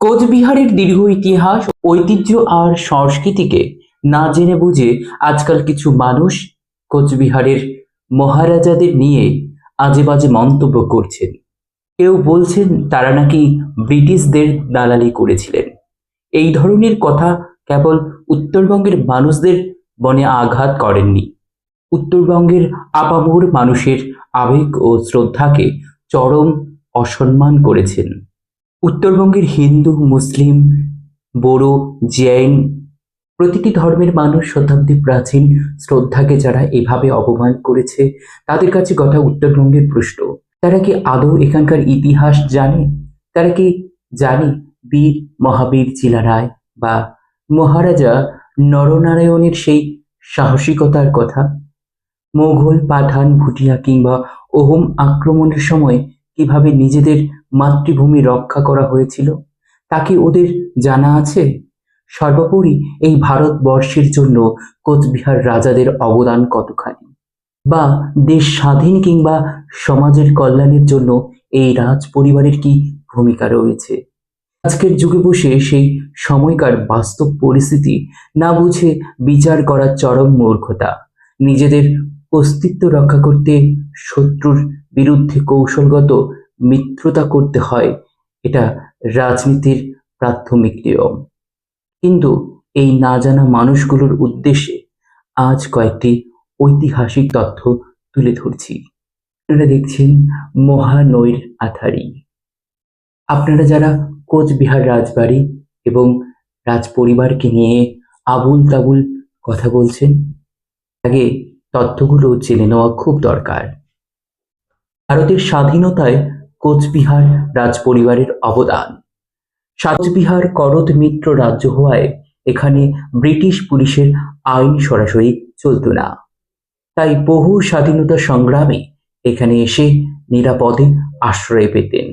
কোচবিহারের দীর্ঘ ইতিহাস, ঐতিহ্য আর সংস্কৃতিকে না জেনে বুঝে আজকাল কিছু মানুষ কোচবিহারের মহারাজাদের নিয়ে আজে বাজে মন্তব্য করছেন। কেউ বলছেন তারা নাকি ব্রিটিশদের দালালি করেছিলেন। এই ধরনের কথা কেবল উত্তরবঙ্গের মানুষদের মনে আঘাত করেননি, উত্তরবঙ্গের আপামর মানুষের আবেগ ও শ্রদ্ধাকে চরম অসম্মান করেছেন। উত্তরবঙ্গের হিন্দু, মুসলিম, বড়ো, জৈন প্রতিটি ধর্মের মানুষ শতাব্দী প্রাচীন শ্রদ্ধাকে যারা এভাবে অপমান করেছে, তাদের কাছে গোটা উত্তরবঙ্গের প্রশ্ন, তারা কি আদৌ এখানকার ইতিহাস জানে? তারা কি জানে বীর মহাবীর চিলারায় বা মহারাজা নরনারায়ণের সেই সাহসিকতার কথা? মোগল, পাঠান, ভুটিয়া কিংবা ওহম আক্রমণের সময় কিভাবে নিজেদের মাতৃভূমি রক্ষা করা হয়েছিল তা কি ওদের জানা আছে? সর্বোপরি এই ভারতবর্ষের জন্য কোচবিহার রাজাদের অবদান কতখানি, বা দেশ স্বাধীন কিংবা সমাজের কল্যাণের জন্য এই রাজ পরিবারের কি ভূমিকা রয়েছে? আজকের যুগে বসে সেই সময়কার বাস্তব পরিস্থিতি না বুঝে বিচার করার চরম মূর্খতা। নিজেদের অস্তিত্ব রক্ষা করতে শত্রুর বিরুদ্ধে কৌশলগত মিত্রতা করতে হয়, এটা রাজনীতির প্রাথমিক নিয়ম। কিন্তু এই না জানা মানুষগুলোর উদ্দেশ্যে আজ কয়েকটি ঐতিহাসিক তথ্য তুলে ধরছি। আপনারা দেখছেন মহানৈর আথারি। আপনারা যারা কোচবিহার রাজবাড়ি এবং রাজ পরিবারকে নিয়ে আবুল তাবুল কথা বলছেন, আগে তথ্যগুলো জেনে নেওয়া খুব দরকার। ভারতের স্বাধীনতায় কোচবিহার রাজ পরিবারের অবদান। কোচবিহার করদ মিত্র রাজ্য হওয়ায় এখানে ব্রিটিশ পুলিশের আইন সরাসরি চলত না, তাই বহু স্বাধীনতা সংগ্রামী এখানে এসে নিরাপদে আশ্রয় পেতেন।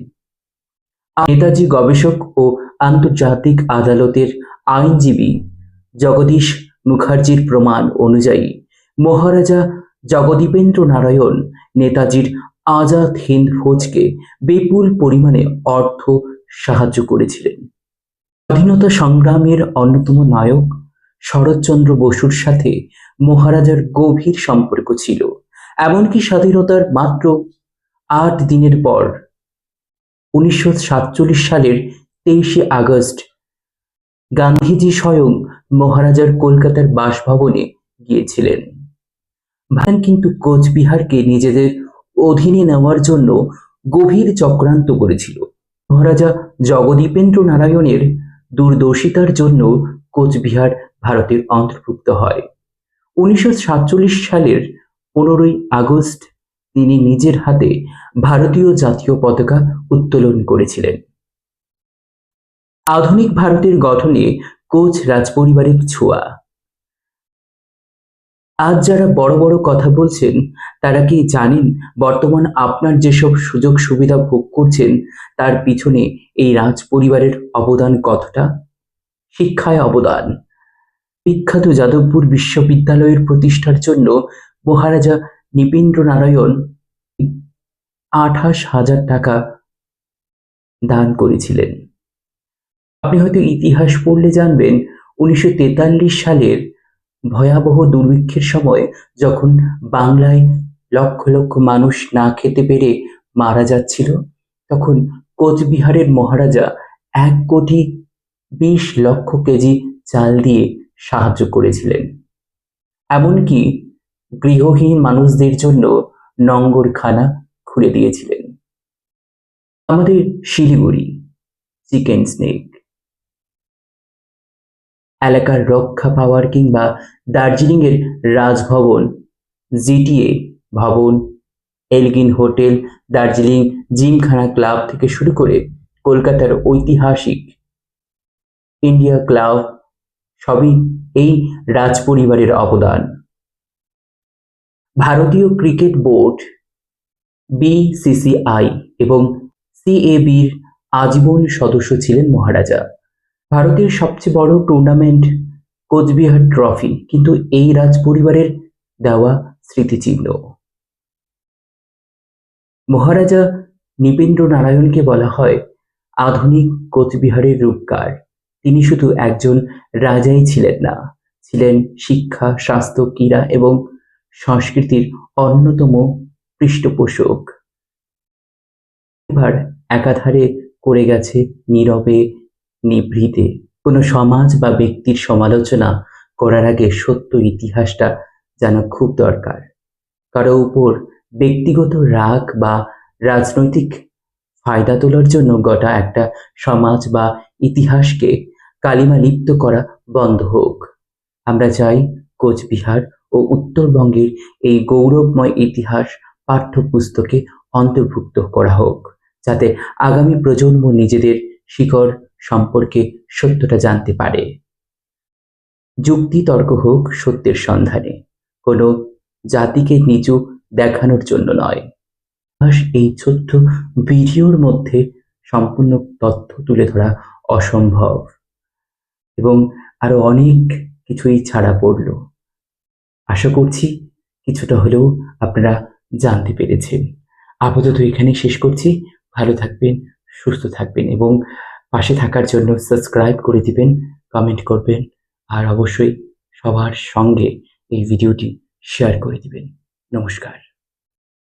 নেতাজি গবেষক ও আন্তর্জাতিক আদালতের আইনজীবী জগদীশ মুখার্জির প্রমাণ অনুযায়ী মহারাজা জগদীপেন্দ্র নারায়ণ নেতাজির আজাদ হিন্দ ফৌজকে বিপুল পরিমাণে অর্থ সাহায্য করেছিলেন। স্বাধীনতা সংগ্রামের অন্যতম নায়ক শরৎচন্দ্র বসুর সাথে মহারাজার গভীর সম্পর্ক ছিল। এমনকি স্বাধীনতার মাত্র 8 দিনের পর 1947 সালের 23শে আগস্ট গান্ধীজি স্বয়ং মহারাজার কলকাতার বাসভবনে গিয়েছিলেন। ভারত কিন্তু কোচবিহারকে নিজেদের অধীনে নেওয়ার জন্য গভীর চক্রান্ত করেছিল। মহারাজা জগদীপেন্দ্র নারায়ণের দূরদর্শিতার জন্য কোচবিহার ভারতের অন্তর্ভুক্ত হয়। 1947 সালের 15ই আগস্ট তিনি নিজের হাতে ভারতীয় জাতীয় পতাকা উত্তোলন করেছিলেন। আধুনিক ভারতের গঠনে কোচ রাজপরিবারের ছোঁয়া। আজ যারা বড় বড় কথা বলছেন, তারা কি জানেন বর্তমান আপনার যেসব সুযোগ সুবিধা ভোগ করছেন তার পিছনে এই রাজ পরিবারের অবদান কতটা? শিক্ষায় অবদান। বিখ্যাত যাদবপুর বিশ্ববিদ্যালয়ের প্রতিষ্ঠার জন্য মহারাজা নৃপেন্দ্র নারায়ণ 28,000 টাকা দান করেছিলেন। আপনি হয়তো ইতিহাস পড়লে জানবেন 1943 সালের ভয়াবহ দুর্ভিক্ষের সময় যখন বাংলায় লক্ষ লক্ষ মানুষ না খেতে পেরে মারা যাচ্ছিল, তখন কোচবিহারের মহারাজা 1,20,00,000 কেজি চাল দিয়ে সাহায্য করেছিলেন। এমনকি গৃহহীন মানুষদের জন্য লঙ্গরখানা খুলে দিয়েছিলেন। আমাদের শিলিগুড়ি চিকেন স্নেক এলাকার রক্ষা পাওয়ার কিংবা দার্জিলিংয়ের রাজভবন, জিটিএ ভবন, Elgin hotel, Darjeeling gymkhana club থেকে শুরু করে কলকাতার ঐতিহাসিক ইন্ডিয়া ক্লাব, সবই এই রাজপরিবারের অবদান। ভারতীয় ক্রিকেট বোর্ড, বিসিসিআই এবং সিএবির আজীবন সদস্য ছিলেন মহারাজা। ভারতের সবচেয়ে বড় টুর্নামেন্ট কোচবিহার ট্রফি কিন্তু এই রাজ পরিবারের দেওয়া স্মৃতিচিহ্ন। মহারাজা নৃপেন্দ্র নারায়ণকে বলা হয় আধুনিক কোচবিহারের রূপকার। তিনি শুধু একজন রাজাই ছিলেন না, ছিলেন শিক্ষা, স্বাস্থ্য, ক্রীড়া এবং সংস্কৃতির অন্যতম পৃষ্ঠপোষক। এবার একাধারে করে গেছে নীরবে, নিভৃতে। কোনো সমাজ বা ব্যক্তির সমালোচনা করার আগে সত্য ইতিহাসটা জানা খুব দরকার। কারো উপর ব্যক্তিগত রাগ বা রাজনৈতিক ফায়দা তোলার জন্য গোটা একটা সমাজ বা ইতিহাসকে কালিমা লিপ্ত করা বন্ধ হোক। আমরা চাই কোচবিহার ও উত্তরবঙ্গের এই গৌরবময় ইতিহাস পাঠ্যপুস্তকে অন্তর্ভুক্ত করা হোক, যাতে আগামী প্রজন্ম নিজেদের শিকড় সম্পর্কে সত্যটা জানতে পারে। যুক্তি তর্ক হোক সত্যের সন্ধানে, কোনো জাতিকে নিচু দেখানোর জন্য নয়। এই ছোট্ট ভিডিওর মধ্যে সম্পূর্ণ তথ্য তুলে ধরা অসম্ভব, এবং আরো অনেক কিছুই ছাড়া পড়ল। আশা করছি কিছুটা হলেও আপনারা জানতে পেরেছেন। আপাতত এখানে শেষ করছি। ভালো থাকবেন, সুস্থ থাকবেন এবং পাশে থাকার জন্য সাবস্ক্রাইব করে দিবেন, কমেন্ট করবেন আর অবশ্যই সবার সঙ্গে এই ভিডিওটি শেয়ার করে দিবেন। নমস্কার।